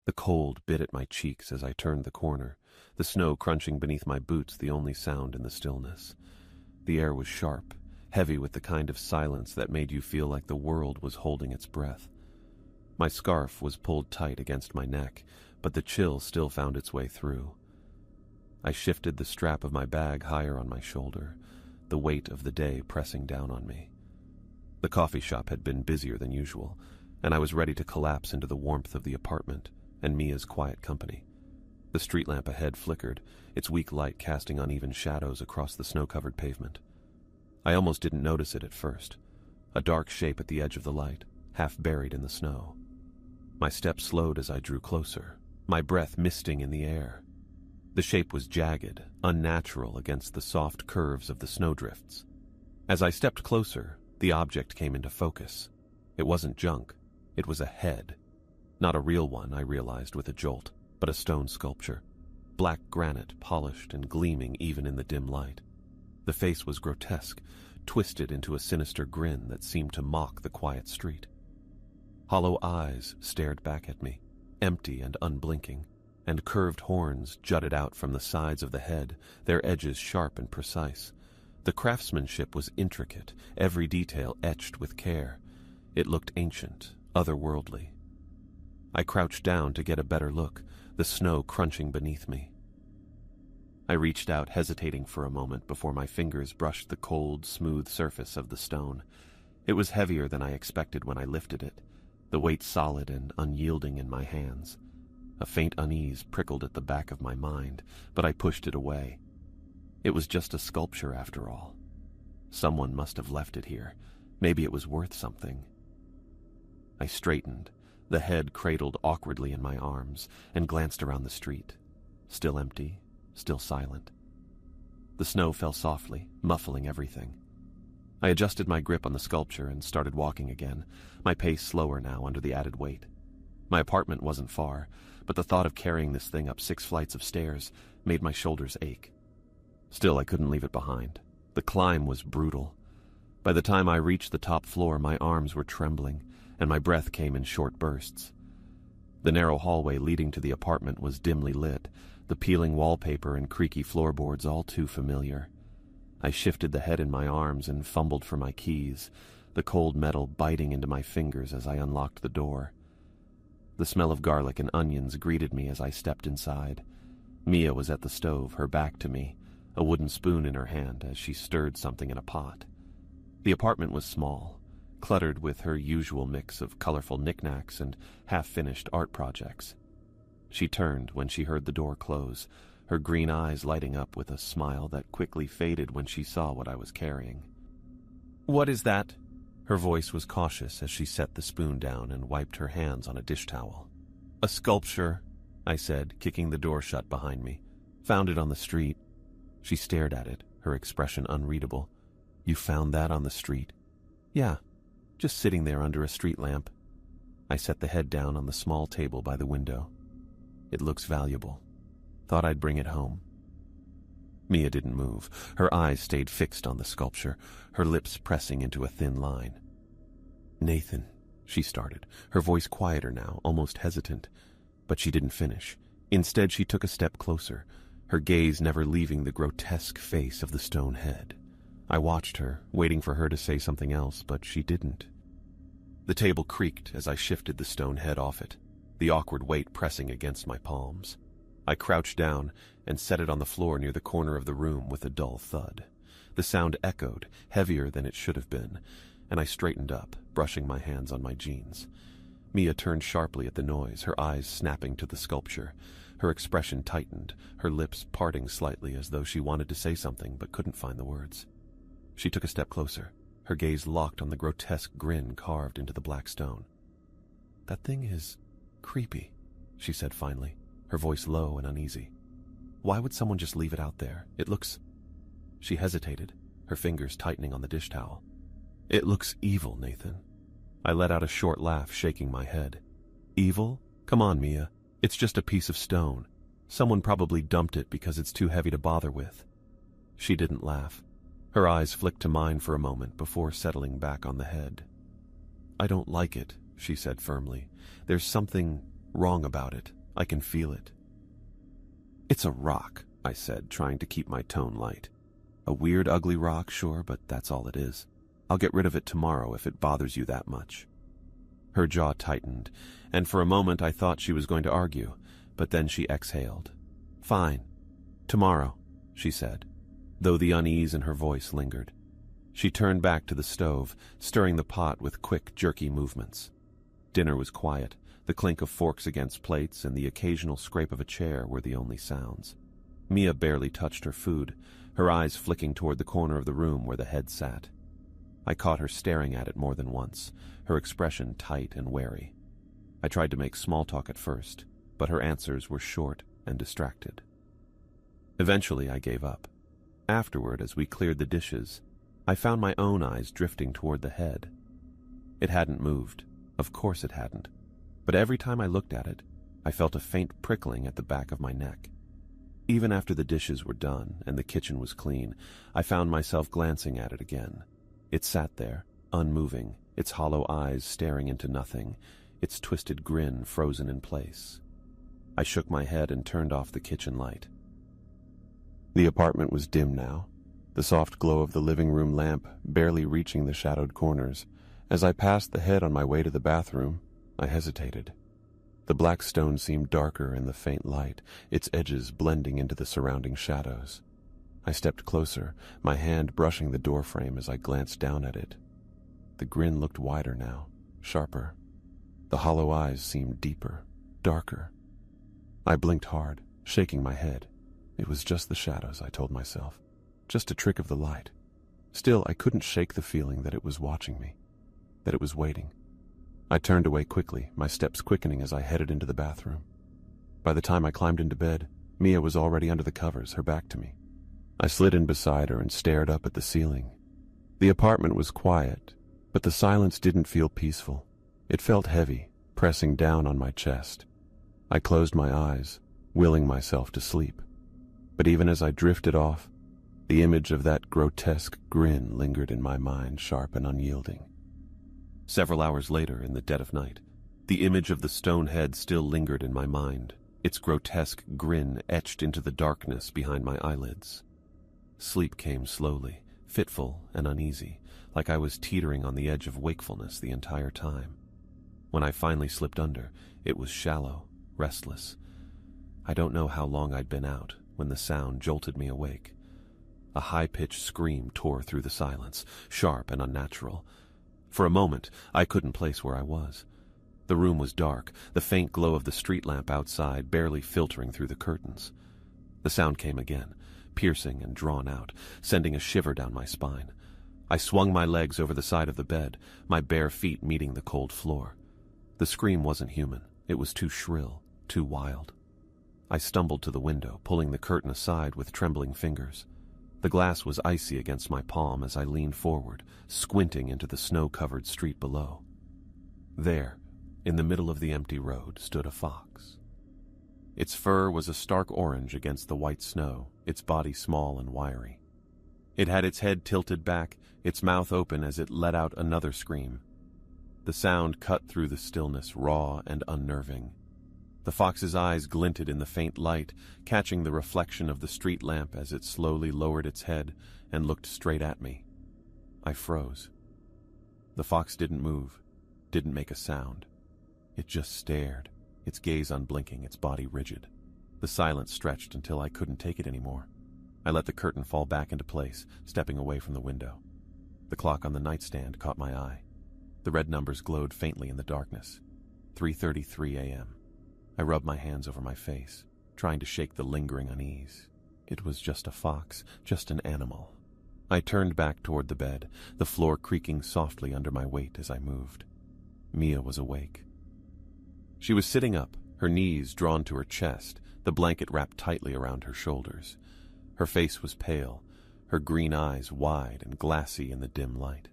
The cold bit at my cheeks as I turned the corner, the snow crunching beneath my boots the only sound in the stillness. The air was sharp, heavy with the kind of silence that made you feel like the world was holding its breath. My scarf was pulled tight against my neck, but the chill still found its way through. I shifted the strap of my bag higher on my shoulder, the weight of the day pressing down on me. The coffee shop had been busier than usual, and I was ready to collapse into the warmth of the apartment and Mia's quiet company. The street lamp ahead flickered, its weak light casting uneven shadows across the snow-covered pavement. I almost didn't notice it at first, a dark shape at the edge of the light, half buried in the snow. My steps slowed as I drew closer, my breath misting in the air. The shape was jagged, unnatural against the soft curves of the snowdrifts. As I stepped closer, the object came into focus. It wasn't junk, it was a head. Not a real one, I realized with a jolt, but a stone sculpture. Black granite, polished and gleaming even in the dim light. The face was grotesque, twisted into a sinister grin that seemed to mock the quiet street. Hollow eyes stared back at me, empty and unblinking, and curved horns jutted out from the sides of the head, their edges sharp and precise. The craftsmanship was intricate, every detail etched with care. It looked ancient, otherworldly. I crouched down to get a better look, the snow crunching beneath me. I reached out, hesitating for a moment before my fingers brushed the cold, smooth surface of the stone. It was heavier than I expected when I lifted it, the weight solid and unyielding in my hands. A faint unease prickled at the back of my mind, but I pushed it away. It was just a sculpture after all. Someone must have left it here. Maybe it was worth something. I straightened, the head cradled awkwardly in my arms, and glanced around the street. Still empty, still silent. The snow fell softly, muffling everything. I adjusted my grip on the sculpture and started walking again, my pace slower now under the added weight. My apartment wasn't far, but the thought of carrying this thing up 6 flights of stairs made my shoulders ache. Still, I couldn't leave it behind. The climb was brutal. By the time I reached the top floor, my arms were trembling, and my breath came in short bursts. The narrow hallway leading to the apartment was dimly lit, the peeling wallpaper and creaky floorboards all too familiar. I shifted the head in my arms and fumbled for my keys, the cold metal biting into my fingers as I unlocked the door. The smell of garlic and onions greeted me as I stepped inside. Mia was at the stove, her back to me, a wooden spoon in her hand as she stirred something in a pot. The apartment was small, cluttered with her usual mix of colorful knickknacks and half-finished art projects. She turned when she heard the door close, her green eyes lighting up with a smile that quickly faded when she saw what I was carrying. "What is that?" Her voice was cautious as she set the spoon down and wiped her hands on a dish towel. "A sculpture," I said, kicking the door shut behind me. "Found it on the street." She stared at it, her expression unreadable. "You found that on the street?" "Yeah, just sitting there under a street lamp." I set the head down on the small table by the window. "It looks valuable. Thought I'd bring it home." Mia didn't move. Her eyes stayed fixed on the sculpture, her lips pressing into a thin line. "Nathan," she started, her voice quieter now, almost hesitant. But she didn't finish. Instead, she took a step closer, her gaze never leaving the grotesque face of the stone head. I watched her, waiting for her to say something else, but she didn't. The table creaked as I shifted the stone head off it, the awkward weight pressing against my palms. I crouched down and set it on the floor near the corner of the room with a dull thud. The sound echoed, heavier than it should have been, and I straightened up, brushing my hands on my jeans. Mia turned sharply at the noise, her eyes snapping to the sculpture. Her expression tightened, her lips parting slightly as though she wanted to say something but couldn't find the words. She took a step closer, her gaze locked on the grotesque grin carved into the black stone. "That thing is creepy," she said finally, her voice low and uneasy. "Why would someone just leave it out there? It looks—" She hesitated, her fingers tightening on the dish towel. "It looks evil, Nathan." I let out a short laugh, shaking my head. "Evil? Come on, Mia. It's just a piece of stone. Someone probably dumped it because it's too heavy to bother with." She didn't laugh. Her eyes flicked to mine for a moment before settling back on the head. "I don't like it," she said firmly. "There's something Wrong about it. I can feel it. It's a rock, I said, trying to keep my tone light. A weird, ugly rock, sure, but that's all it is. I'll get rid of it tomorrow if it bothers you that much. Her jaw tightened, and for a moment I thought she was going to argue, but then she exhaled. Fine. Tomorrow, she said, though the unease in her voice lingered. She turned back to the stove, stirring the pot with quick, jerky movements. Dinner was quiet. The clink of forks against plates and the occasional scrape of a chair were the only sounds. Mia barely touched her food, her eyes flicking toward the corner of the room where the head sat. I caught her staring at it more than once, her expression tight and wary. I tried to make small talk at first, but her answers were short and distracted. Eventually, I gave up. Afterward, as we cleared the dishes, I found my own eyes drifting toward the head. It hadn't moved. Of course it hadn't. But every time I looked at it, I felt a faint prickling at the back of my neck. Even after the dishes were done and the kitchen was clean, I found myself glancing at it again. It sat there, unmoving, its hollow eyes staring into nothing, its twisted grin frozen in place. I shook my head and turned off the kitchen light. The apartment was dim now, the soft glow of the living room lamp barely reaching the shadowed corners. As I passed the head on my way to the bathroom, I hesitated. The black stone seemed darker in the faint light, its edges blending into the surrounding shadows. I stepped closer, my hand brushing the doorframe as I glanced down at it. The grin looked wider now, sharper. The hollow eyes seemed deeper, darker. I blinked hard, shaking my head. It was just the shadows, I told myself. Just a trick of the light. Still, I couldn't shake the feeling that it was watching me, that it was waiting. I turned away quickly, my steps quickening as I headed into the bathroom. By the time I climbed into bed, Mia was already under the covers, her back to me. I slid in beside her and stared up at the ceiling. The apartment was quiet, but the silence didn't feel peaceful. It felt heavy, pressing down on my chest. I closed my eyes, willing myself to sleep. But even as I drifted off, the image of that grotesque grin lingered in my mind, sharp and unyielding. Several hours later, in the dead of night, the image of the stone head still lingered in my mind, its grotesque grin etched into the darkness behind my eyelids. Sleep came slowly, fitful and uneasy, like I was teetering on the edge of wakefulness the entire time. When I finally slipped under, it was shallow, restless. I don't know how long I'd been out when the sound jolted me awake. A high-pitched scream tore through the silence, sharp and unnatural. For a moment, I couldn't place where I was. The room was dark, the faint glow of the street lamp outside barely filtering through the curtains. The sound came again, piercing and drawn out, sending a shiver down my spine. I swung my legs over the side of the bed, my bare feet meeting the cold floor. The scream wasn't human. It was too shrill, too wild. I stumbled to the window, pulling the curtain aside with trembling fingers. The glass was icy against my palm as I leaned forward, squinting into the snow-covered street below. There, in the middle of the empty road, stood a fox. Its fur was a stark orange against the white snow, its body small and wiry. It had its head tilted back, its mouth open as it let out another scream. The sound cut through the stillness, raw and unnerving. The fox's eyes glinted in the faint light, catching the reflection of the street lamp as it slowly lowered its head and looked straight at me. I froze. The fox didn't move, didn't make a sound. It just stared, its gaze unblinking, its body rigid. The silence stretched until I couldn't take it anymore. I let the curtain fall back into place, stepping away from the window. The clock on the nightstand caught my eye. The red numbers glowed faintly in the darkness. 3:33 a.m. I rubbed my hands over my face, trying to shake the lingering unease. It was just a fox, just an animal. I turned back toward the bed, the floor creaking softly under my weight as I moved. Mia was awake. She was sitting up, her knees drawn to her chest, the blanket wrapped tightly around her shoulders. Her face was pale, her green eyes wide and glassy in the dim light.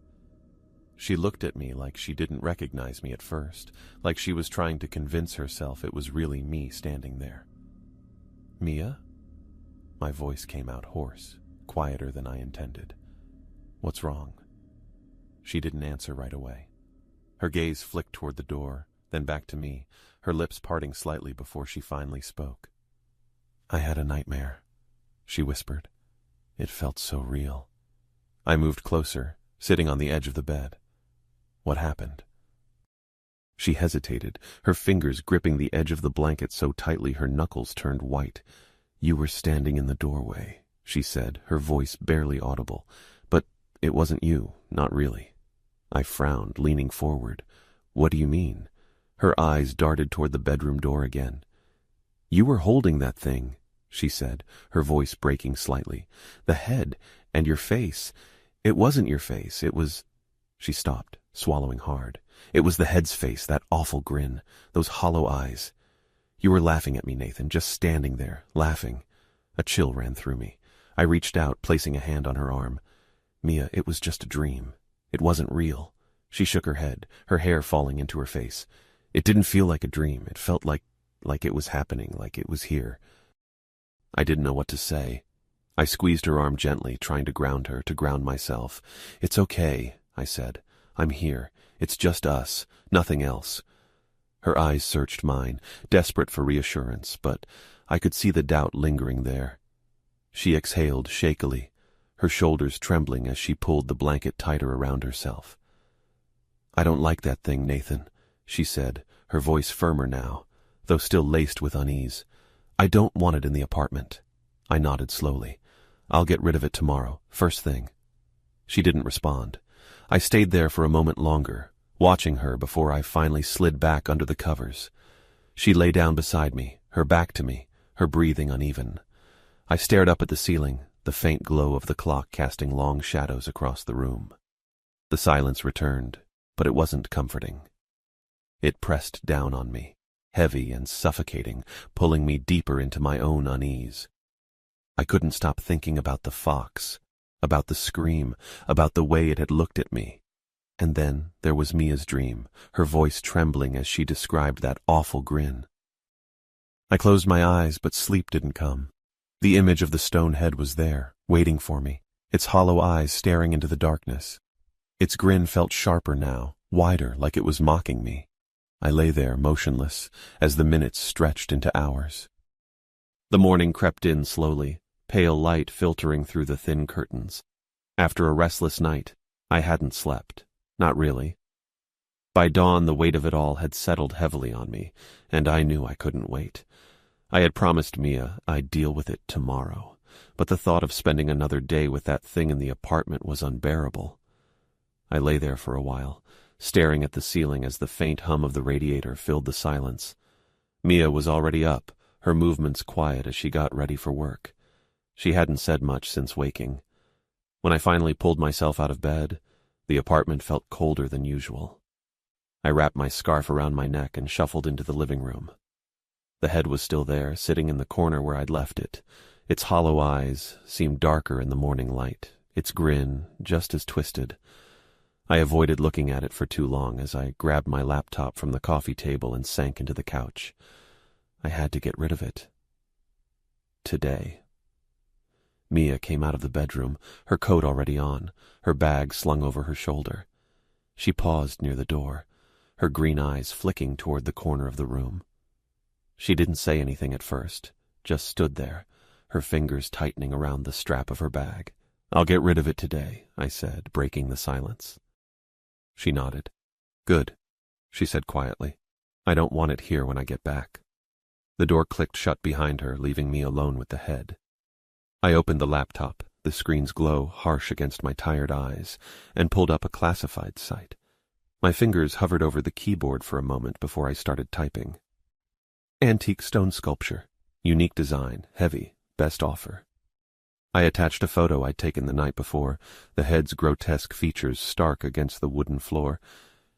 She looked at me like she didn't recognize me at first, like she was trying to convince herself it was really me standing there. "Mia?" My voice came out hoarse, quieter than I intended. "What's wrong?" She didn't answer right away. Her gaze flicked toward the door, then back to me, her lips parting slightly before she finally spoke. "I had a nightmare," she whispered. It felt so real. I moved closer, sitting on the edge of the bed. "What happened?" She hesitated, her fingers gripping the edge of the blanket so tightly her knuckles turned white. "You were standing in the doorway," she said, her voice barely audible. "But it wasn't you, not really." I frowned, leaning forward. "What do you mean?" Her eyes darted toward the bedroom door again. "You were holding that thing," she said, her voice breaking slightly. "The head and your face. It wasn't your face, it was—" She stopped, swallowing hard. "It was the head's face, that awful grin, those hollow eyes. You were laughing at me, Nathan, just standing there, laughing." A chill ran through me. I reached out, placing a hand on her arm. "Mia, it was just a dream. It wasn't real." She shook her head, her hair falling into her face. "It didn't feel like a dream. It felt like it was happening, like it was here." I didn't know what to say. I squeezed her arm gently, trying to ground her, to ground myself. "It's okay," I said. "I'm here. It's just us, nothing else." Her eyes searched mine, desperate for reassurance, but I could see the doubt lingering there. She exhaled shakily, her shoulders trembling as she pulled the blanket tighter around herself. "I don't like that thing, Nathan," she said, her voice firmer now, though still laced with unease. "I don't want it in the apartment." I nodded slowly. "I'll get rid of it tomorrow, first thing." She didn't respond. I stayed there for a moment longer, watching her before I finally slid back under the covers. She lay down beside me, her back to me, her breathing uneven. I stared up at the ceiling, the faint glow of the clock casting long shadows across the room. The silence returned, but it wasn't comforting. It pressed down on me, heavy and suffocating, pulling me deeper into my own unease. I couldn't stop thinking about the fox, about the scream, about the way it had looked at me. And then there was Mia's dream, her voice trembling as she described that awful grin. I closed my eyes, but sleep didn't come. The image of the stone head was there, waiting for me, its hollow eyes staring into the darkness. Its grin felt sharper now, wider, like it was mocking me. I lay there, motionless, as the minutes stretched into hours. The morning crept in slowly, pale light filtering through the thin curtains. After a restless night, I hadn't slept. Not really. By dawn, the weight of it all had settled heavily on me, and I knew I couldn't wait. I had promised Mia I'd deal with it tomorrow, but the thought of spending another day with that thing in the apartment was unbearable. I lay there for a while, staring at the ceiling as the faint hum of the radiator filled the silence. Mia was already up, her movements quiet as she got ready for work. She hadn't said much since waking. When I finally pulled myself out of bed, the apartment felt colder than usual. I wrapped my scarf around my neck and shuffled into the living room. The head was still there, sitting in the corner where I'd left it. Its hollow eyes seemed darker in the morning light, its grin just as twisted. I avoided looking at it for too long as I grabbed my laptop from the coffee table and sank into the couch. I had to get rid of it. Today. Mia came out of the bedroom, her coat already on, her bag slung over her shoulder. She paused near the door, her green eyes flicking toward the corner of the room. She didn't say anything at first, just stood there, her fingers tightening around the strap of her bag. "I'll get rid of it today," I said, breaking the silence. She nodded. "Good," she said quietly. "I don't want it here when I get back." The door clicked shut behind her, leaving me alone with the head. I opened the laptop, the screen's glow harsh against my tired eyes, and pulled up a classified site. My fingers hovered over the keyboard for a moment before I started typing. Antique stone sculpture. Unique design. Heavy. Best offer. I attached a photo I'd taken the night before, the head's grotesque features stark against the wooden floor.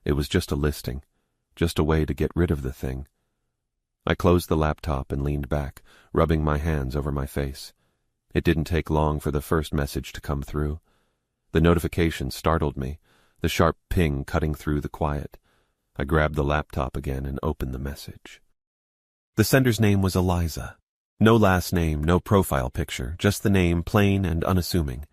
It was just a listing, just a way to get rid of the thing. I closed the laptop and leaned back, rubbing my hands over my face. It didn't take long for the first message to come through. The notification startled me, the sharp ping cutting through the quiet. I grabbed the laptop again and opened the message. The sender's name was Eliza. No last name, no profile picture, just the name, plain and unassuming.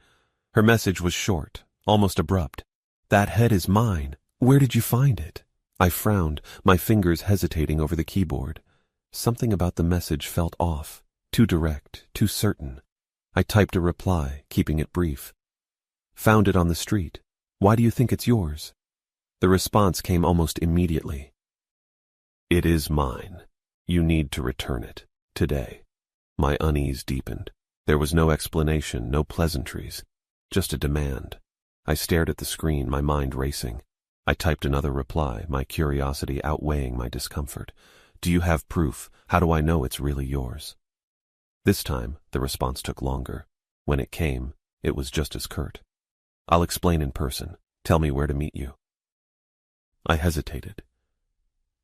Her message was short, almost abrupt. "That head is mine. Where did you find it?" I frowned, my fingers hesitating over the keyboard. Something about the message felt off, too direct, too certain. I typed a reply, keeping it brief. Found it on the street. Why do you think it's yours? The response came almost immediately. It is mine. You need to return it. Today. My unease deepened. There was no explanation, no pleasantries. Just a demand. I stared at the screen, my mind racing. I typed another reply, my curiosity outweighing my discomfort. Do you have proof? How do I know it's really yours? This time, the response took longer. When it came, it was just as curt. I'll explain in person. Tell me where to meet you. I hesitated.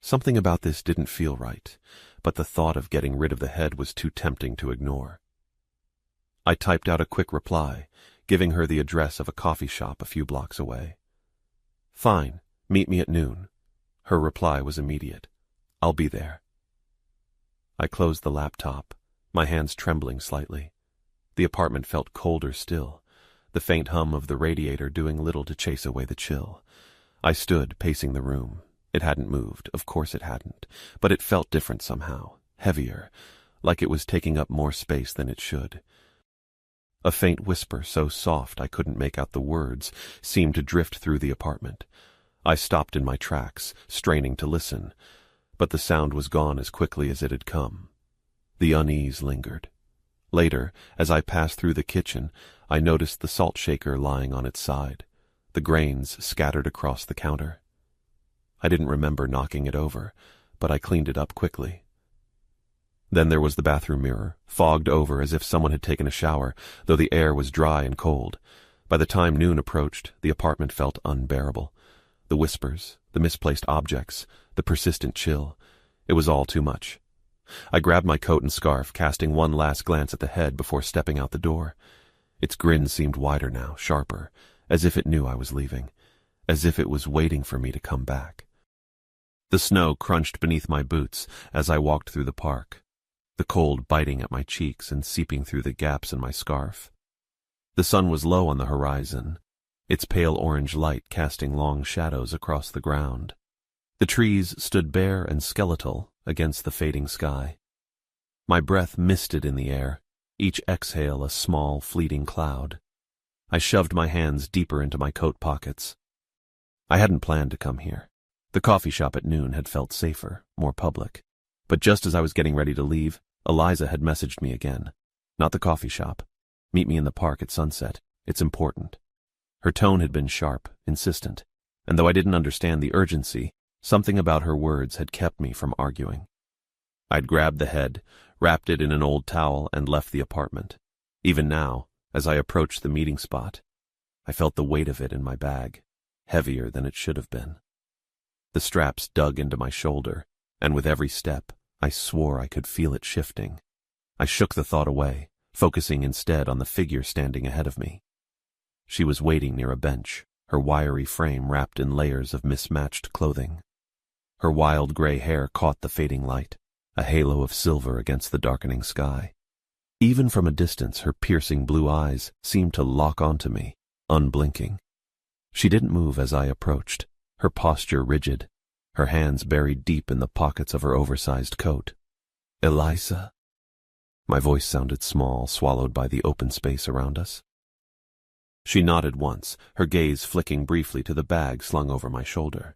Something about this didn't feel right, but the thought of getting rid of the head was too tempting to ignore. I typed out a quick reply, giving her the address of a coffee shop a few blocks away. Fine, meet me at noon. Her reply was immediate. I'll be there. I closed the laptop, my hands trembling slightly. The apartment felt colder still, the faint hum of the radiator doing little to chase away the chill. I stood, pacing the room. It hadn't moved, of course it hadn't, but it felt different somehow, heavier, like it was taking up more space than it should. A faint whisper, so soft I couldn't make out the words, seemed to drift through the apartment. I stopped in my tracks, straining to listen, but the sound was gone as quickly as it had come. The unease lingered. Later, as I passed through the kitchen, I noticed the salt shaker lying on its side, the grains scattered across the counter. I didn't remember knocking it over, but I cleaned it up quickly. Then there was the bathroom mirror, fogged over as if someone had taken a shower, though the air was dry and cold. By the time noon approached, the apartment felt unbearable. The whispers, the misplaced objects, the persistent chill. It was all too much. I grabbed my coat and scarf, casting one last glance at the head before stepping out the door. Its grin seemed wider now, sharper, as if it knew I was leaving, as if it was waiting for me to come back. The snow crunched beneath my boots as I walked through the park, the cold biting at my cheeks and seeping through the gaps in my scarf. The sun was low on the horizon, its pale orange light casting long shadows across the ground. The trees stood bare and skeletal against the fading sky. My breath misted in the air, each exhale a small, fleeting cloud. I shoved my hands deeper into my coat pockets. I hadn't planned to come here. The coffee shop at noon had felt safer, more public. But just as I was getting ready to leave, Eliza had messaged me again. Not the coffee shop. Meet me in the park at sunset. It's important. Her tone had been sharp, insistent, and though I didn't understand the urgency, something about her words had kept me from arguing. I'd grabbed the head, wrapped it in an old towel, and left the apartment. Even now, as I approached the meeting spot, I felt the weight of it in my bag, heavier than it should have been. The straps dug into my shoulder, and with every step, I swore I could feel it shifting. I shook the thought away, focusing instead on the figure standing ahead of me. She was waiting near a bench, her wiry frame wrapped in layers of mismatched clothing. Her wild gray hair caught the fading light, a halo of silver against the darkening sky. Even from a distance, her piercing blue eyes seemed to lock onto me, unblinking. She didn't move as I approached, her posture rigid, her hands buried deep in the pockets of her oversized coat. Eliza? My voice sounded small, swallowed by the open space around us. She nodded once, her gaze flicking briefly to the bag slung over my shoulder.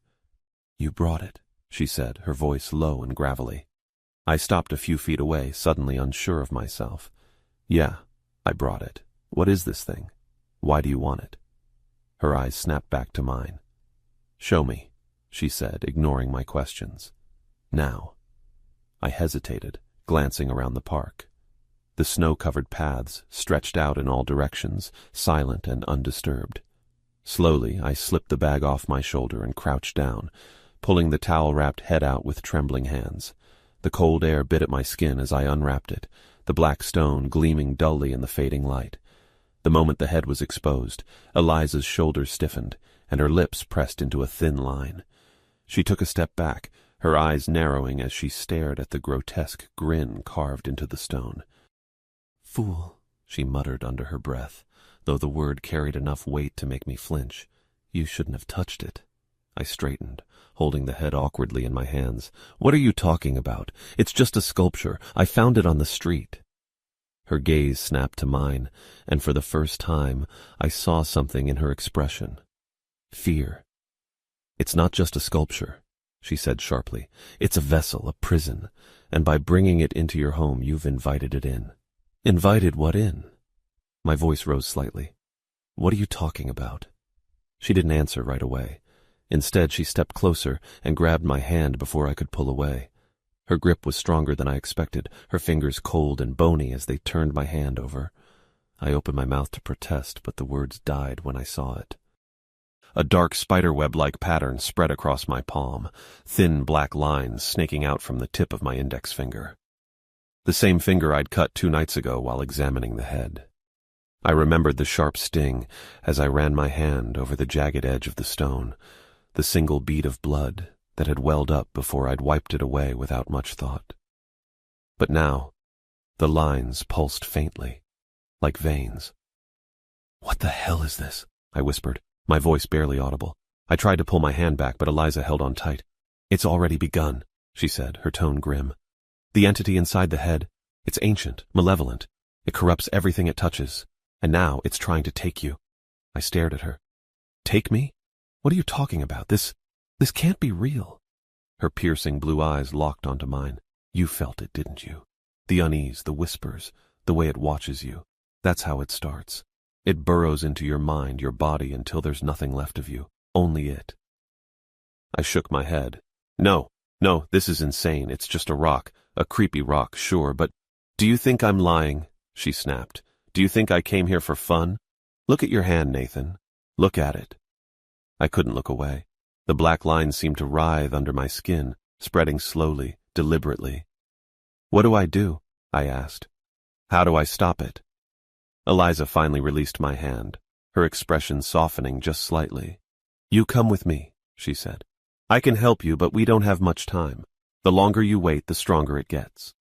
You brought it, she said, her voice low and gravelly. I stopped a few feet away, suddenly unsure of myself. Yeah, I brought it. What is this thing? Why do you want it? Her eyes snapped back to mine. Show me, she said, ignoring my questions. Now. I hesitated, glancing around the park. The snow-covered paths stretched out in all directions, silent and undisturbed. Slowly, I slipped the bag off my shoulder and crouched down, pulling the towel-wrapped head out with trembling hands. The cold air bit at my skin as I unwrapped it, the black stone gleaming dully in the fading light. The moment the head was exposed, Eliza's shoulders stiffened, and her lips pressed into a thin line. She took a step back, her eyes narrowing as she stared at the grotesque grin carved into the stone. Fool, she muttered under her breath, though the word carried enough weight to make me flinch. You shouldn't have touched it. I straightened, holding the head awkwardly in my hands. What are you talking about? It's just a sculpture. I found it on the street. Her gaze snapped to mine, and for the first time, I saw something in her expression. Fear. It's not just a sculpture, she said sharply. It's a vessel, a prison, and by bringing it into your home, you've invited it in. Invited what in? My voice rose slightly. What are you talking about? She didn't answer right away. Instead, she stepped closer and grabbed my hand before I could pull away. Her grip was stronger than I expected, her fingers cold and bony as they turned my hand over. I opened my mouth to protest, but the words died when I saw it. A dark spiderweb-like pattern spread across my palm, thin black lines snaking out from the tip of my index finger. The same finger I'd cut 2 nights ago while examining the head. I remembered the sharp sting as I ran my hand over the jagged edge of the stone, the single bead of blood that had welled up before I'd wiped it away without much thought. But now, the lines pulsed faintly, like veins. "What the hell is this?" I whispered, my voice barely audible. I tried to pull my hand back, but Eliza held on tight. "It's already begun," she said, her tone grim. "The entity inside the head, it's ancient, malevolent. It corrupts everything it touches, and now it's trying to take you." I stared at her. "Take me? What are you talking about? This can't be real." Her piercing blue eyes locked onto mine. "You felt it, didn't you? The unease, the whispers, the way it watches you. That's how it starts. It burrows into your mind, your body, until there's nothing left of you. Only it." I shook my head. No, this is insane. It's just a rock. A creepy rock, sure, but do you think I'm lying?" she snapped. "Do you think I came here for fun? Look at your hand, Nathan. Look at it." I couldn't look away. The black lines seemed to writhe under my skin, spreading slowly, deliberately. "What do I do?" I asked. "How do I stop it?" Eliza finally released my hand, her expression softening just slightly. "You come with me," she said. "I can help you, but we don't have much time. The longer you wait, the stronger it gets."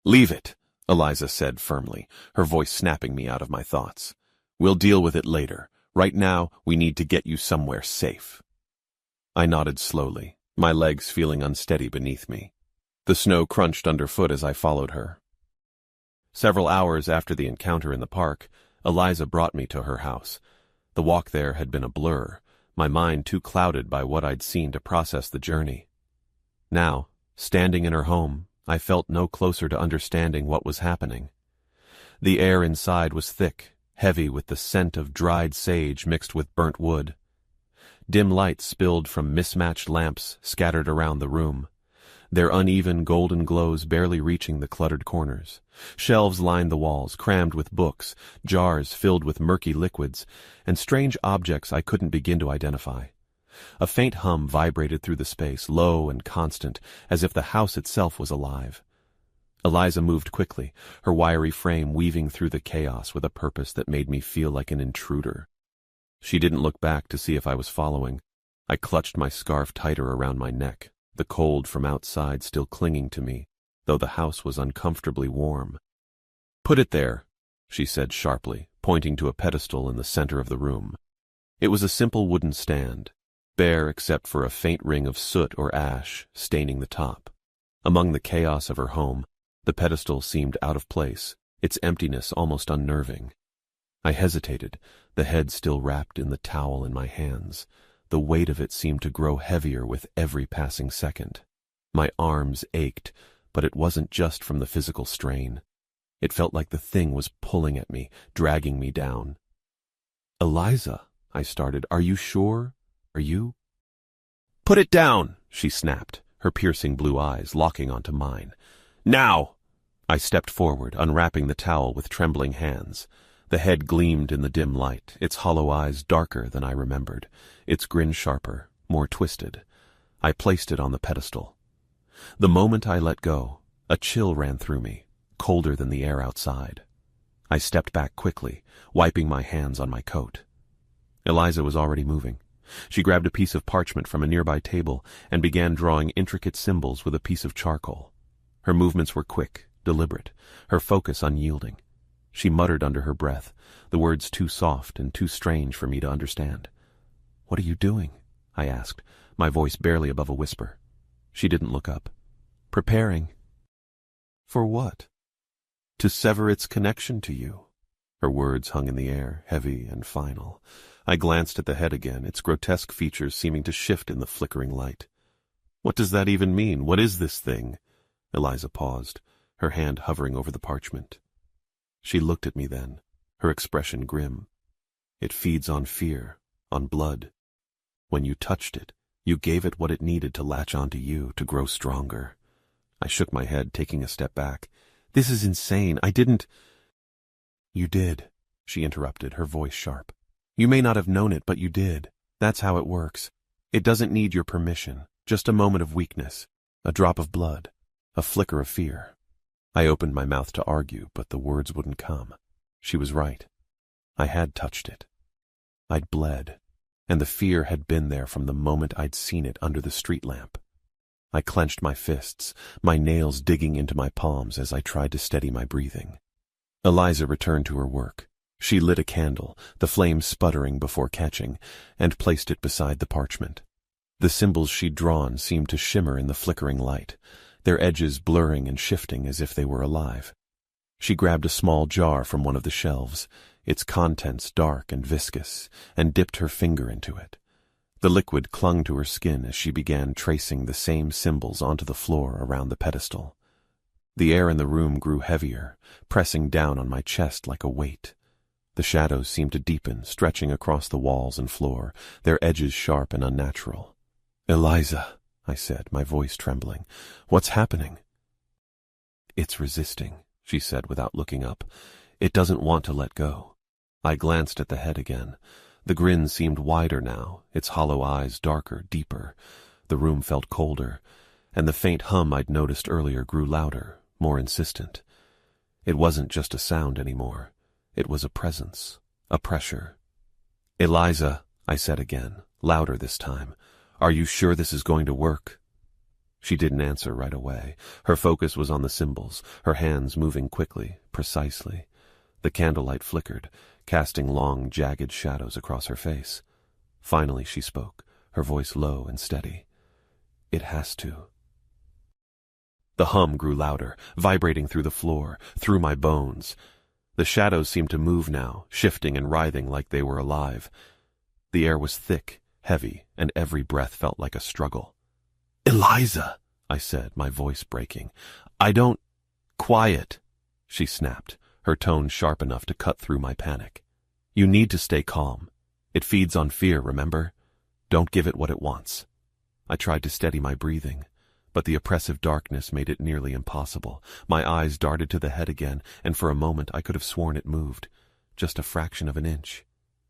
"Leave it," Eliza said firmly, her voice snapping me out of my thoughts. "We'll deal with it later. Right now, we need to get you somewhere safe." I nodded slowly, my legs feeling unsteady beneath me. The snow crunched underfoot as I followed her. Several hours after the encounter in the park, Eliza brought me to her house. The walk there had been a blur, my mind too clouded by what I'd seen to process the journey. Now, standing in her home, I felt no closer to understanding what was happening. The air inside was thick, heavy with the scent of dried sage mixed with burnt wood. Dim lights spilled from mismatched lamps scattered around the room, their uneven golden glows barely reaching the cluttered corners. Shelves lined the walls, crammed with books, jars filled with murky liquids, and strange objects I couldn't begin to identify. A faint hum vibrated through the space, low and constant, as if the house itself was alive. Eliza moved quickly, her wiry frame weaving through the chaos with a purpose that made me feel like an intruder. She didn't look back to see if I was following. I clutched my scarf tighter around my neck, the cold from outside still clinging to me, though the house was uncomfortably warm. "Put it there," she said sharply, pointing to a pedestal in the center of the room. It was a simple wooden stand, bare except for a faint ring of soot or ash staining the top. Among the chaos of her home, the pedestal seemed out of place, its emptiness almost unnerving. I hesitated, the head still wrapped in the towel in my hands. The weight of it seemed to grow heavier with every passing second. My arms ached, but it wasn't just from the physical strain. It felt like the thing was pulling at me, dragging me down. "Eliza," I started, "are you sure? Are you?" "Put it down," she snapped, her piercing blue eyes locking onto mine. "Now!" I stepped forward, unwrapping the towel with trembling hands. The head gleamed in the dim light, its hollow eyes darker than I remembered, its grin sharper, more twisted. I placed it on the pedestal. The moment I let go, a chill ran through me, colder than the air outside. I stepped back quickly, wiping my hands on my coat. Eliza was already moving. She grabbed a piece of parchment from a nearby table and began drawing intricate symbols with a piece of charcoal. Her movements were quick, deliberate, her focus unyielding. She muttered under her breath, the words too soft and too strange for me to understand. "What are you doing?" I asked, my voice barely above a whisper. She didn't look up. Preparing. For what? To sever its connection to you. Her words hung in the air, heavy and final. I glanced at the head again, its grotesque features seeming to shift in the flickering light. What does that even mean? What is this thing? Eliza paused, her hand hovering over the parchment. She looked at me then, her expression grim. It feeds on fear, on blood. When you touched it, you gave it what it needed to latch onto you, to grow stronger. I shook my head, taking a step back. This is insane. I didn't... You did, she interrupted, her voice sharp. You may not have known it, but you did. That's how it works. It doesn't need your permission. Just a moment of weakness, a drop of blood, a flicker of fear. I opened my mouth to argue, but the words wouldn't come. She was right. I had touched it. I'd bled, and the fear had been there from the moment I'd seen it under the street lamp. I clenched my fists, my nails digging into my palms as I tried to steady my breathing. Eliza returned to her work. She lit a candle, the flame sputtering before catching, and placed it beside the parchment. The symbols she'd drawn seemed to shimmer in the flickering light, their edges blurring and shifting as if they were alive. She grabbed a small jar from one of the shelves, its contents dark and viscous, and dipped her finger into it. The liquid clung to her skin as she began tracing the same symbols onto the floor around the pedestal. The air in the room grew heavier, pressing down on my chest like a weight. The shadows seemed to deepen, stretching across the walls and floor, their edges sharp and unnatural. Eliza, I said, my voice trembling. What's happening? It's resisting, she said without looking up. It doesn't want to let go. I glanced at the head again. The grin seemed wider now, its hollow eyes darker, deeper. The room felt colder, and the faint hum I'd noticed earlier grew louder, more insistent. It wasn't just a sound anymore. It was a presence, a pressure. Eliza, I said again, louder this time. Are you sure this is going to work? She didn't answer right away. Her focus was on the symbols, her hands moving quickly, precisely. The candlelight flickered, casting long, jagged shadows across her face. Finally she spoke, her voice low and steady. It has to. The hum grew louder, vibrating through the floor, through my bones. The shadows seemed to move now, shifting and writhing like they were alive. The air was thick, heavy, and every breath felt like a struggle. Eliza, I said, my voice breaking. I don't... Quiet, she snapped, her tone sharp enough to cut through my panic. You need to stay calm. It feeds on fear, remember? Don't give it what it wants. I tried to steady my breathing, but the oppressive darkness made it nearly impossible. My eyes darted to the head again, and for a moment I could have sworn it moved, just a fraction of an inch.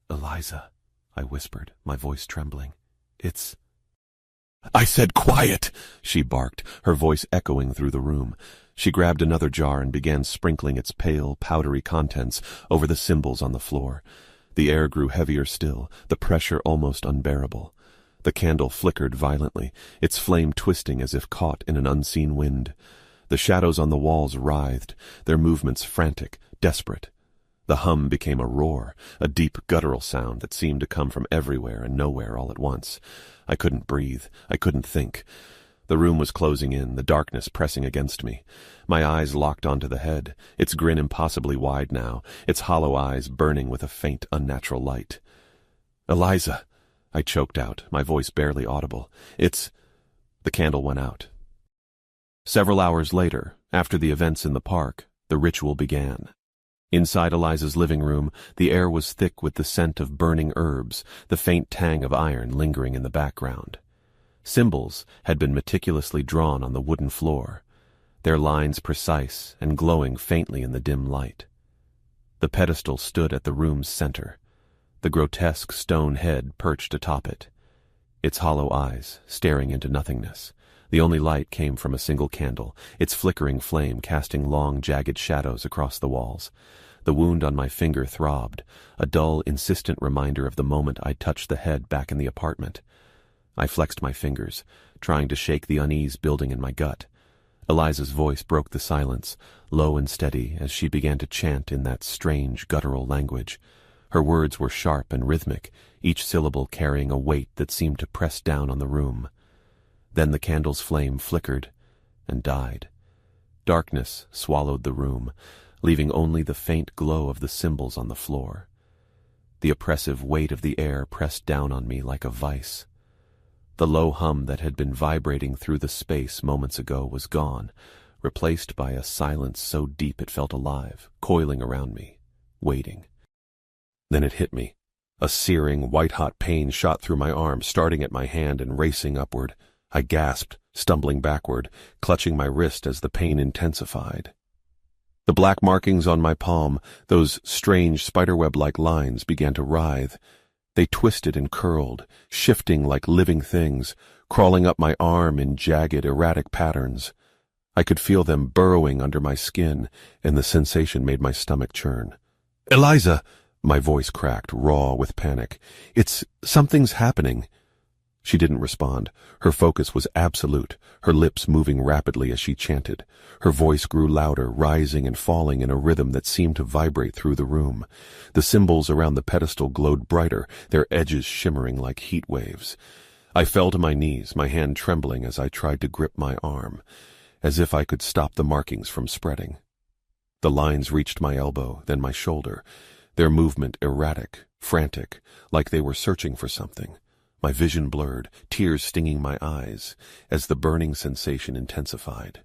Eliza, I whispered, my voice trembling. It's... I said quiet, she barked, her voice echoing through the room. She grabbed another jar and began sprinkling its pale, powdery contents over the symbols on the floor. The air grew heavier still, the pressure almost unbearable. The candle flickered violently, its flame twisting as if caught in an unseen wind. The shadows on the walls writhed, their movements frantic, desperate. The hum became a roar, a deep guttural sound that seemed to come from everywhere and nowhere all at once. I couldn't breathe. I couldn't think. The room was closing in, the darkness pressing against me. My eyes locked onto the head, its grin impossibly wide now, its hollow eyes burning with a faint, unnatural light. Eliza, I choked out, my voice barely audible. It's... The candle went out. Several hours later, after the events in the park, the ritual began. Inside Eliza's living room, the air was thick with the scent of burning herbs, the faint tang of iron lingering in the background. Symbols had been meticulously drawn on the wooden floor, their lines precise and glowing faintly in the dim light. The pedestal stood at the room's center, the grotesque stone head perched atop it, its hollow eyes staring into nothingness. The only light came from a single candle, its flickering flame casting long, jagged shadows across the walls. The wound on my finger throbbed, a dull, insistent reminder of the moment I'd touched the head back in the apartment. I flexed my fingers, trying to shake the unease building in my gut. Eliza's voice broke the silence, low and steady, as she began to chant in that strange, guttural language. Her words were sharp and rhythmic, each syllable carrying a weight that seemed to press down on the room. Then the candle's flame flickered and died. Darkness swallowed the room, leaving only the faint glow of the symbols on the floor. The oppressive weight of the air pressed down on me like a vice. The low hum that had been vibrating through the space moments ago was gone, replaced by a silence so deep it felt alive, coiling around me, waiting. Then it hit me. A searing, white-hot pain shot through my arm, starting at my hand and racing upward. I gasped, stumbling backward, clutching my wrist as the pain intensified. The black markings on my palm, those strange spiderweb-like lines, began to writhe. They twisted and curled, shifting like living things, crawling up my arm in jagged, erratic patterns. I could feel them burrowing under my skin, and the sensation made my stomach churn. "Eliza!" My voice cracked, raw with panic. Something's happening." She didn't respond. Her focus was absolute, her lips moving rapidly as she chanted. Her voice grew louder, rising and falling in a rhythm that seemed to vibrate through the room. The symbols around the pedestal glowed brighter, their edges shimmering like heat waves. I fell to my knees, my hand trembling as I tried to grip my arm, as if I could stop the markings from spreading. The lines reached my elbow, then my shoulder, their movement erratic, frantic, like they were searching for something. My vision blurred, tears stinging my eyes, as the burning sensation intensified.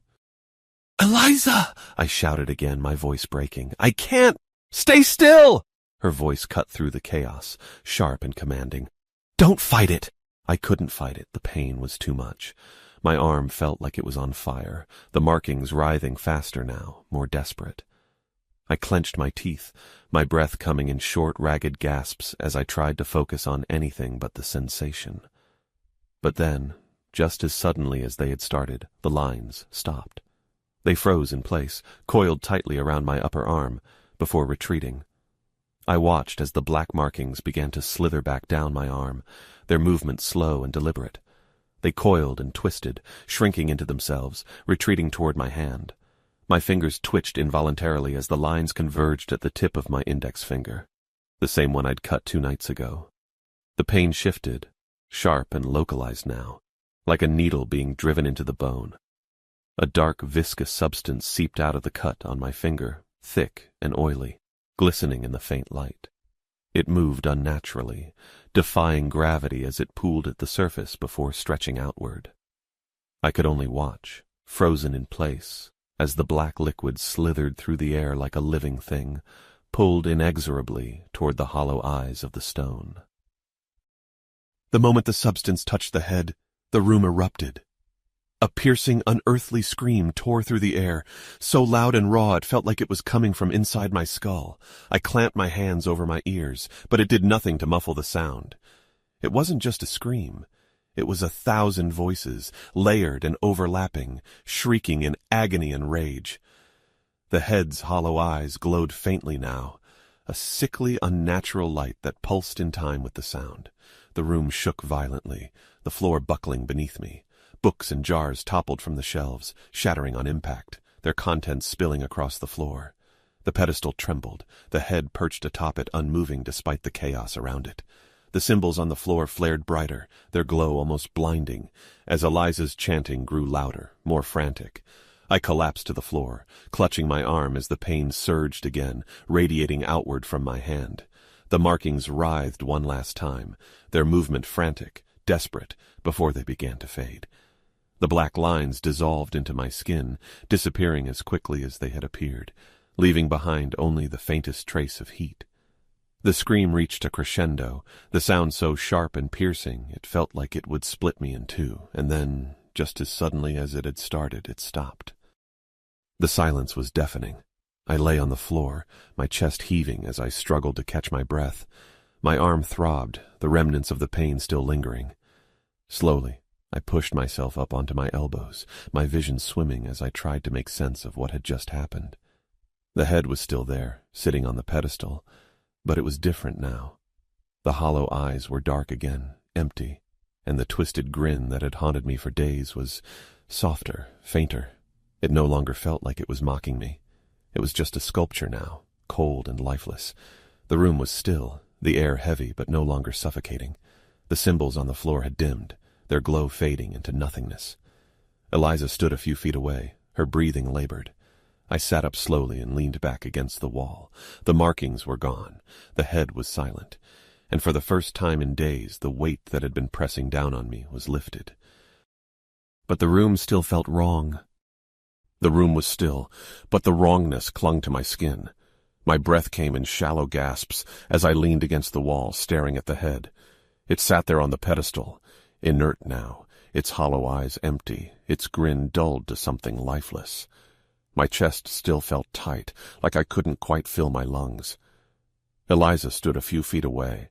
"Eliza!" I shouted again, my voice breaking. "I can't! Stay still!" Her voice cut through the chaos, sharp and commanding. "Don't fight it!" I couldn't fight it. The pain was too much. My arm felt like it was on fire, the markings writhing faster now, more desperate. I clenched my teeth, my breath coming in short, ragged gasps as I tried to focus on anything but the sensation. But then, just as suddenly as they had started, the lines stopped. They froze in place, coiled tightly around my upper arm, before retreating. I watched as the black markings began to slither back down my arm, their movement slow and deliberate. They coiled and twisted, shrinking into themselves, retreating toward my hand. My fingers twitched involuntarily as the lines converged at the tip of my index finger, the same one I'd cut 2 nights ago. The pain shifted, sharp and localized now, like a needle being driven into the bone. A dark, viscous substance seeped out of the cut on my finger, thick and oily, glistening in the faint light. It moved unnaturally, defying gravity as it pooled at the surface before stretching outward. I could only watch, frozen in place, as the black liquid slithered through the air like a living thing, pulled inexorably toward the hollow eyes of the stone. The moment the substance touched the head, the room erupted. A piercing, unearthly scream tore through the air, so loud and raw it felt like it was coming from inside my skull. I clamped my hands over my ears, but it did nothing to muffle the sound. It wasn't just a scream. It was 1,000 voices, layered and overlapping, shrieking in agony and rage. The head's hollow eyes glowed faintly now, a sickly, unnatural light that pulsed in time with the sound. The room shook violently, the floor buckling beneath me. Books and jars toppled from the shelves, shattering on impact, their contents spilling across the floor. The pedestal trembled, the head perched atop it unmoving despite the chaos around it. The symbols on the floor flared brighter, their glow almost blinding, as Eliza's chanting grew louder, more frantic. I collapsed to the floor, clutching my arm as the pain surged again, radiating outward from my hand. The markings writhed one last time, their movement frantic, desperate, before they began to fade. The black lines dissolved into my skin, disappearing as quickly as they had appeared, leaving behind only the faintest trace of heat. The scream reached a crescendo, the sound so sharp and piercing it felt like it would split me in two, and then, just as suddenly as it had started, it stopped. The silence was deafening. I lay on the floor, my chest heaving as I struggled to catch my breath. My arm throbbed, the remnants of the pain still lingering. Slowly, I pushed myself up onto my elbows, my vision swimming as I tried to make sense of what had just happened. The head was still there, sitting on the pedestal, but it was different now. The hollow eyes were dark again, empty, and the twisted grin that had haunted me for days was softer, fainter. It no longer felt like it was mocking me. It was just a sculpture now, cold and lifeless. The room was still, the air heavy but no longer suffocating. The symbols on the floor had dimmed, their glow fading into nothingness. Eliza stood a few feet away, her breathing labored. I sat up slowly and leaned back against the wall. The markings were gone. The head was silent. And for the first time in days, the weight that had been pressing down on me was lifted. But the room still felt wrong. The room was still, but the wrongness clung to my skin. My breath came in shallow gasps as I leaned against the wall, staring at the head. It sat there on the pedestal, inert now, its hollow eyes empty, its grin dulled to something lifeless. My chest still felt tight, like I couldn't quite fill my lungs. Eliza stood a few feet away,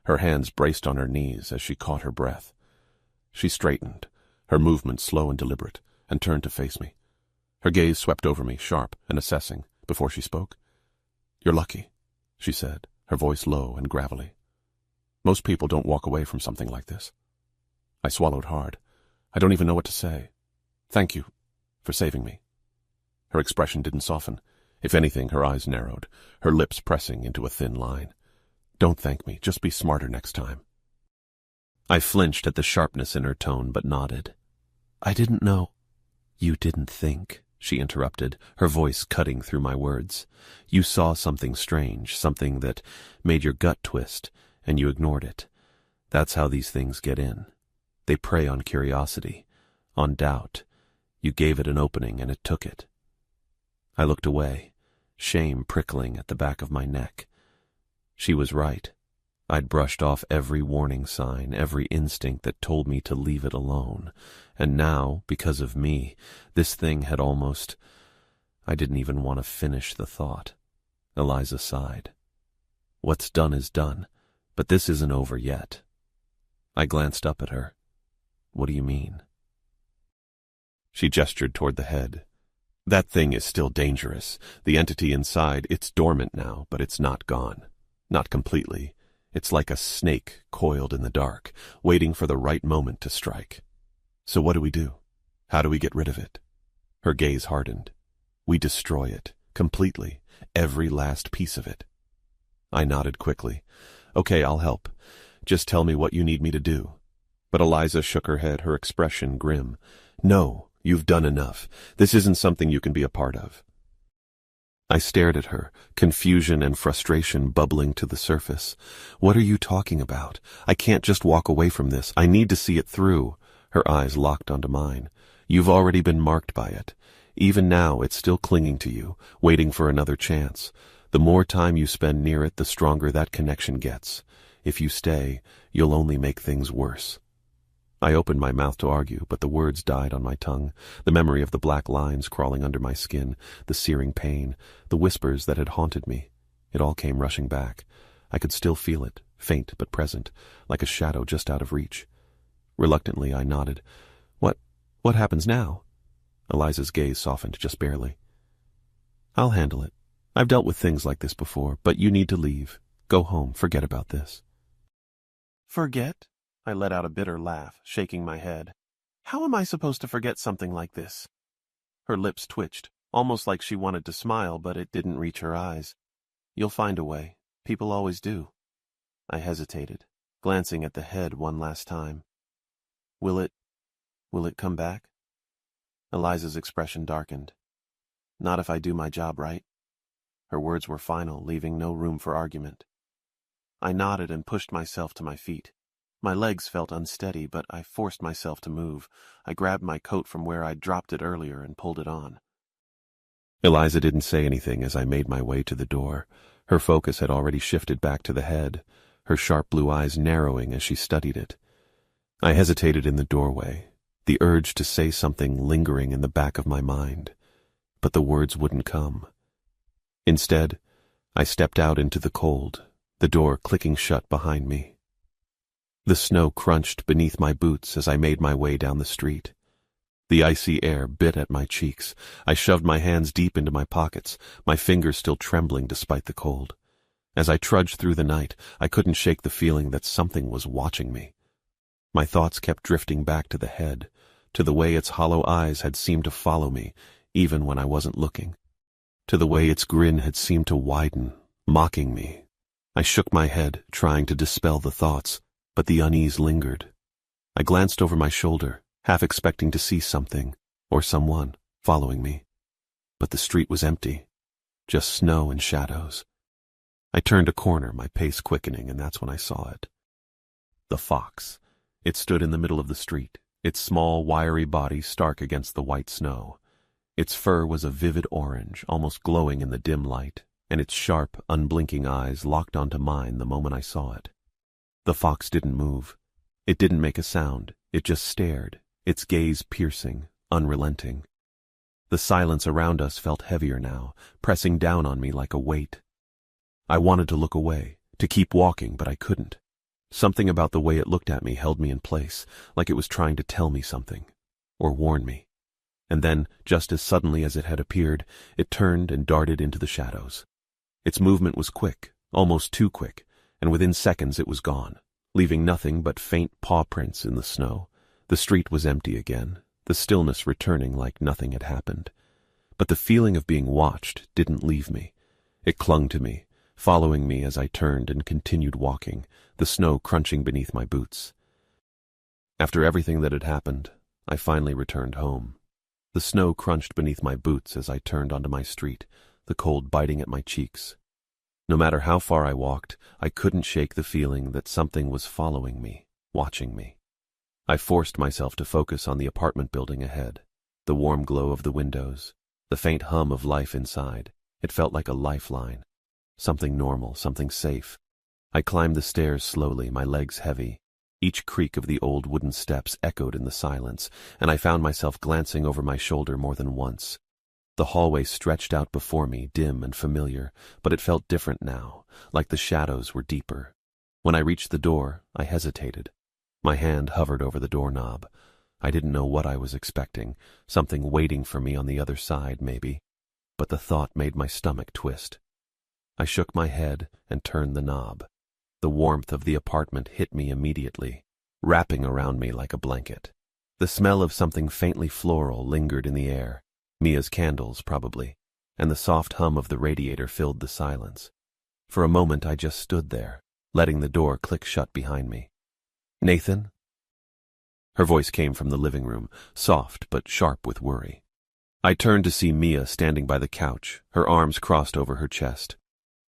her hands braced on her knees as she caught her breath. She straightened, her movement slow and deliberate, and turned to face me. Her gaze swept over me, sharp and assessing, before she spoke. "You're lucky," she said, her voice low and gravelly. "Most people don't walk away from something like this." I swallowed hard. I don't even know what to say. "Thank you for saving me." Her expression didn't soften. If anything, her eyes narrowed, her lips pressing into a thin line. "Don't thank me. Just be smarter next time." I flinched at the sharpness in her tone, but nodded. "I didn't know." "You didn't think," she interrupted, her voice cutting through my words. "You saw something strange, something that made your gut twist, and you ignored it. That's how these things get in. They prey on curiosity, on doubt. You gave it an opening, and it took it." I looked away, shame prickling at the back of my neck. She was right. I'd brushed off every warning sign, every instinct that told me to leave it alone. And now, because of me, this thing had almost... I didn't even want to finish the thought. Eliza sighed. "What's done is done, but this isn't over yet." I glanced up at her. "What do you mean?" She gestured toward the head. "That thing is still dangerous. The entity inside, it's dormant now, but it's not gone. Not completely. It's like a snake coiled in the dark, waiting for the right moment to strike. So what do we do? How do we get rid of it?" Her gaze hardened. "We destroy it, completely, every last piece of it." I nodded quickly. "Okay, I'll help. Just tell me what you need me to do." But Eliza shook her head, her expression grim. "No. You've done enough. This isn't something you can be a part of." I stared at her, confusion and frustration bubbling to the surface. "What are you talking about? I can't just walk away from this. I need to see it through." Her eyes locked onto mine. "You've already been marked by it. Even now, it's still clinging to you, waiting for another chance. The more time you spend near it, the stronger that connection gets. If you stay, you'll only make things worse." I opened my mouth to argue, but the words died on my tongue. The memory of the black lines crawling under my skin, the searing pain, the whispers that had haunted me. It all came rushing back. I could still feel it, faint but present, like a shadow just out of reach. Reluctantly, I nodded. What happens now?" Eliza's gaze softened just barely. "I'll handle it. I've dealt with things like this before, but you need to leave. Go home. Forget about this." "Forget?" I let out a bitter laugh, shaking my head. "How am I supposed to forget something like this?" Her lips twitched, almost like she wanted to smile, but it didn't reach her eyes. "You'll find a way. People always do." I hesitated, glancing at the head one last time. Will it come back?" Eliza's expression darkened. "Not if I do my job right." Her words were final, leaving no room for argument. I nodded and pushed myself to my feet. My legs felt unsteady, but I forced myself to move. I grabbed my coat from where I'd dropped it earlier and pulled it on. Eliza didn't say anything as I made my way to the door. Her focus had already shifted back to the head, her sharp blue eyes narrowing as she studied it. I hesitated in the doorway, the urge to say something lingering in the back of my mind, but the words wouldn't come. Instead, I stepped out into the cold, the door clicking shut behind me. The snow crunched beneath my boots as I made my way down the street. The icy air bit at my cheeks. I shoved my hands deep into my pockets, my fingers still trembling despite the cold. As I trudged through the night, I couldn't shake the feeling that something was watching me. My thoughts kept drifting back to the head, to the way its hollow eyes had seemed to follow me, even when I wasn't looking, to the way its grin had seemed to widen, mocking me, I shook my head, trying to dispel the thoughts, but the unease lingered. I glanced over my shoulder, half expecting to see something, or someone, following me. But the street was empty, just snow and shadows. I turned a corner, my pace quickening, and that's when I saw it. The fox. It stood in the middle of the street, its small, wiry body stark against the white snow. Its fur was a vivid orange, almost glowing in the dim light, and its sharp, unblinking eyes locked onto mine the moment I saw it. The fox didn't move. It didn't make a sound. It just stared, its gaze piercing, unrelenting. The silence around us felt heavier now, pressing down on me like a weight. I wanted to look away, to keep walking, but I couldn't. Something about the way it looked at me held me in place, like it was trying to tell me something, or warn me. And then, just as suddenly as it had appeared, it turned and darted into the shadows. Its movement was quick, almost too quick, and within seconds it was gone, leaving nothing but faint paw prints in the snow. The street was empty again, the stillness returning like nothing had happened. But the feeling of being watched didn't leave me. It clung to me, following me as I turned and continued walking, the snow crunching beneath my boots. After everything that had happened, I finally returned home. The snow crunched beneath my boots as I turned onto my street, the cold biting at my cheeks. No matter how far I walked, I couldn't shake the feeling that something was following me, watching me. I forced myself to focus on the apartment building ahead, the warm glow of the windows, the faint hum of life inside. It felt like a lifeline. Something normal, something safe. I climbed the stairs slowly, my legs heavy. Each creak of the old wooden steps echoed in the silence, and I found myself glancing over my shoulder more than once. The hallway stretched out before me, dim and familiar, but it felt different now, like the shadows were deeper. When I reached the door, I hesitated. My hand hovered over the doorknob. I didn't know what I was expecting, something waiting for me on the other side, maybe. But the thought made my stomach twist. I shook my head and turned the knob. The warmth of the apartment hit me immediately, wrapping around me like a blanket. The smell of something faintly floral lingered in the air, Mia's candles probably, and the soft hum of the radiator filled the silence. For a moment I just stood there, letting the door click shut behind me. "Nathan?" Her voice came from the living room, soft but sharp with worry. I turned to see Mia standing by the couch, her arms crossed over her chest.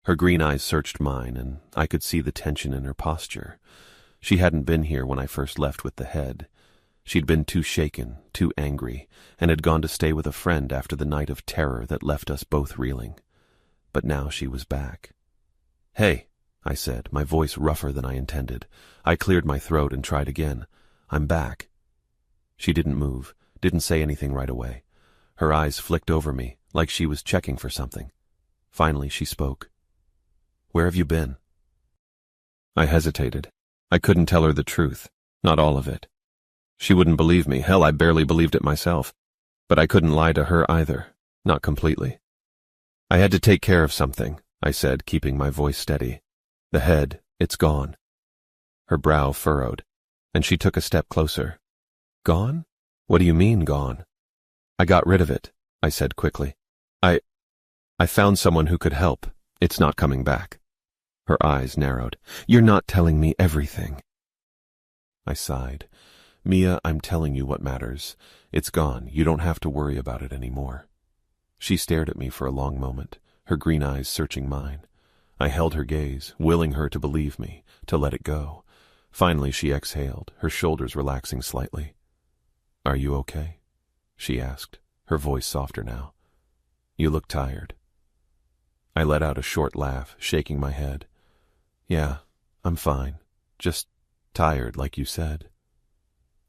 Her green eyes searched mine, and I could see the tension in her posture. She hadn't been here when I first left with the head. She'd been too shaken, too angry, and had gone to stay with a friend after the night of terror that left us both reeling. But now she was back. "Hey," I said, my voice rougher than I intended. I cleared my throat and tried again. "I'm back." She didn't move, didn't say anything right away. Her eyes flicked over me, like she was checking for something. Finally, she spoke. "Where have you been?" I hesitated. I couldn't tell her the truth, not all of it. She wouldn't believe me. Hell, I barely believed it myself. But I couldn't lie to her either, not completely. "I had to take care of something," I said, keeping my voice steady. "The head, it's gone." Her brow furrowed, and she took a step closer. "Gone? What do you mean, gone?" "I got rid of it," I said quickly. I found someone who could help. It's not coming back." Her eyes narrowed. "You're not telling me everything." I sighed. "Mia, I'm telling you what matters. It's gone. You don't have to worry about it anymore." She stared at me for a long moment, her green eyes searching mine. I held her gaze, willing her to believe me, to let it go. Finally, she exhaled, her shoulders relaxing slightly. "Are you okay?" she asked, her voice softer now. "You look tired." I let out a short laugh, shaking my head. "Yeah, I'm fine. Just tired, like you said."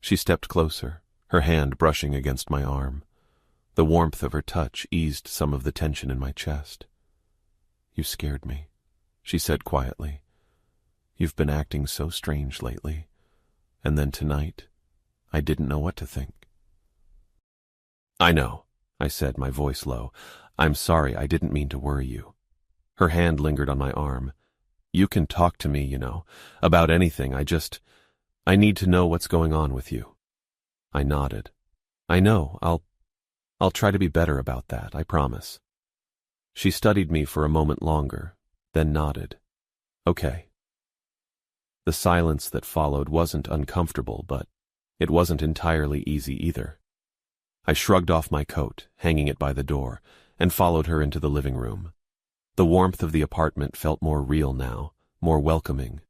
She stepped closer, her hand brushing against my arm. The warmth of her touch eased some of the tension in my chest. "You scared me," she said quietly. "You've been acting so strange lately. And then tonight, I didn't know what to think." "I know," I said, my voice low. "I'm sorry, I didn't mean to worry you." Her hand lingered on my arm. "You can talk to me, about anything. I need to know what's going on with you." I nodded. "I know. I'll try to be better about that, I promise." She studied me for a moment longer, then nodded. Okay. The silence that followed wasn't uncomfortable, but it wasn't entirely easy either. I shrugged off my coat, hanging it by the door, and followed her into the living room. The warmth of the apartment felt more real now, more welcoming,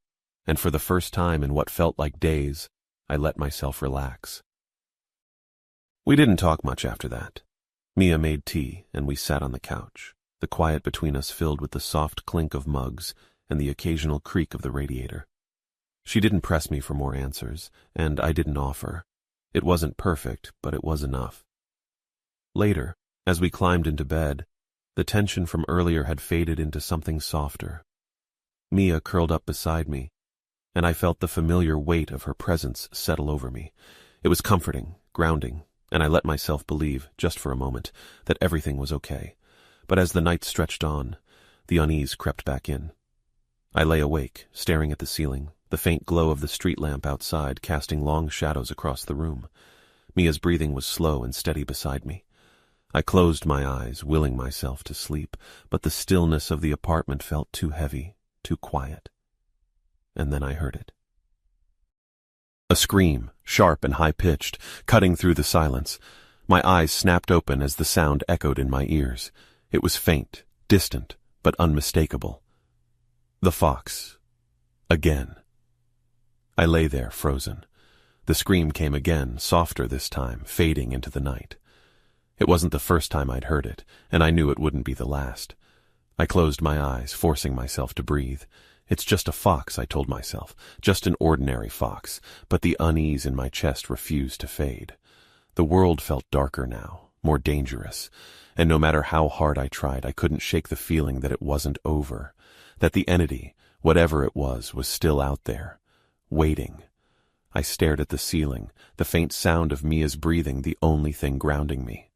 and for the first time in what felt like days, I let myself relax. We didn't talk much after that. Mia made tea, and we sat on the couch, the quiet between us filled with the soft clink of mugs and the occasional creak of the radiator. She didn't press me for more answers, and I didn't offer. It wasn't perfect, but it was enough. Later, as we climbed into bed, the tension from earlier had faded into something softer. Mia curled up beside me, and I felt the familiar weight of her presence settle over me. It was comforting, grounding, and I let myself believe, just for a moment, that everything was okay. But as the night stretched on, the unease crept back in. I lay awake, staring at the ceiling, the faint glow of the street lamp outside casting long shadows across the room. Mia's breathing was slow and steady beside me. I closed my eyes, willing myself to sleep, but the stillness of the apartment felt too heavy, too quiet. And then I heard it. A scream, sharp and high-pitched, cutting through the silence. My eyes snapped open as the sound echoed in my ears. It was faint, distant, but unmistakable. The fox. Again. I lay there, frozen. The scream came again, softer this time, fading into the night. It wasn't the first time I'd heard it, and I knew it wouldn't be the last. I closed my eyes, forcing myself to breathe. It's just a fox, I told myself, just an ordinary fox, but the unease in my chest refused to fade. The world felt darker now, more dangerous, and no matter how hard I tried, I couldn't shake the feeling that it wasn't over, that the entity, whatever it was still out there, waiting. I stared at the ceiling, the faint sound of Mia's breathing the only thing grounding me.